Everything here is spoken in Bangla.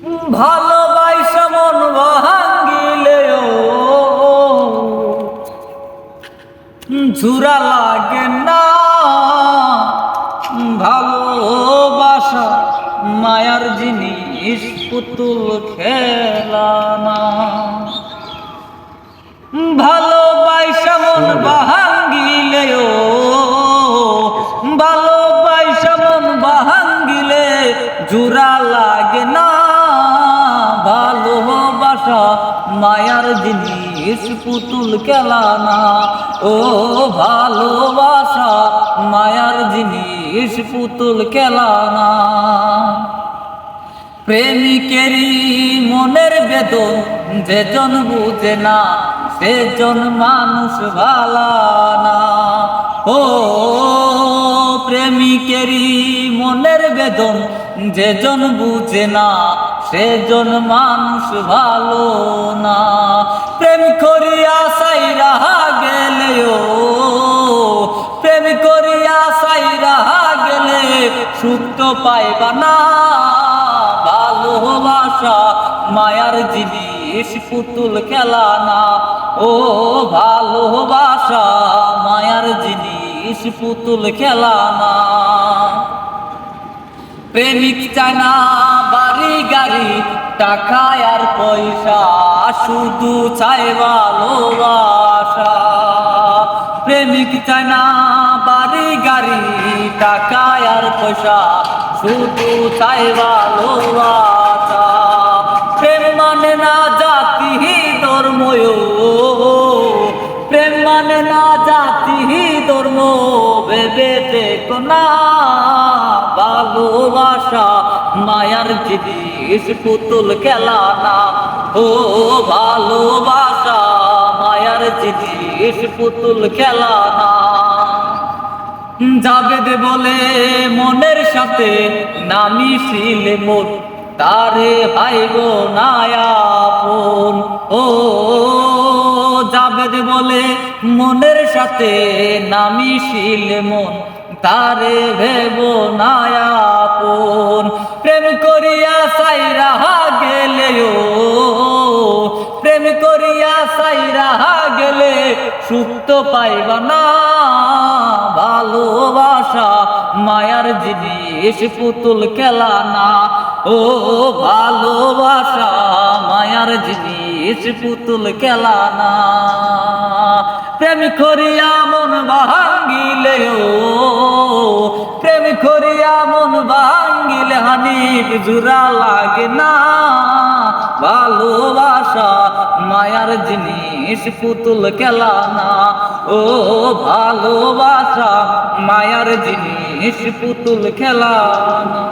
ভালোবাসা মন ভাঙ্গিলেও জোড়া লাগে না। ভালোবাসা মায়ার জিনিস, পুতুল খেলা না। ভালোবাসা মন ভাঙ্গিলেও, ভালোবাসা মন ভাঙ্গিলে জোড়া লাগে না। ভালোবাসা মায়ার জিনিস, পুতুল খেলা না। ও ভালোবাসা মায়ার জিনিস, পুতুল খেলা না। প্রেমিকেরই মনের বেদন যেজন বুঝে না, সেজন মানুষ ভালা না। ও প্রেমিকেরই মনের বেদন যেজন বুঝে না, সেজন মানুষ ভালো না। প্রেম করিয়া সাইরা গেলেও, প্রেম করিয়া সাইরা গেলে সুখ তো পাইবা না। ভালোবাসা মায়ার জিনিস, পুতুল খেলা না। ও ভালোবাসা মায়ার জিনিস, পুতুল খেলা না। প্রেমিক চায় না বাড়ি গাড়ি, টাকা আর পয়সা, শুধু চায় ভালোবাসা। প্রেমিক চায় না বাড়ি গাড়ি, টাকা আর পয়সা, শুধু চায় ভালোবাসা। প্রেম মানে না জাতি ধর্ম, প্রেম মানে না জাতি ধর্ম, ভেবে দেখো না। ভালোবাসা মায়ার জিনিস, পুতুল খেলা না। ও ভালোবাসা মায়ার জিনিস, পুতুল খেলা না। জাবেদ বলে মনের সাথে নামি শিলে মোর, তারে ভাইব না আপন। ও জাবেদ বলে মনের সাথে নামি শিলে মন, তারে ভেব না আপন। প্রেম করিয়া সাইরা গেলেও, প্রেম করিয়া সাইরা গেলে সুখ তো পাইবা না। ভালোবাসা মায়ার জিনিস, পুতুল খেলা না। ও ভালোবাসা মায়ার জিনিস, পুতুল খেলা না। প্রেম করিয়া মন ভাঙ্গিলেও, প্রেম করিয়া মন ভাঙ্গিলে হানিফ জোড়া লাগে না। ভালোবাসা মায়ার জিনিস, পুতুল খেলা না। ও ভালোবাসা মায়ার জিনিস, পুতুল খেলা না।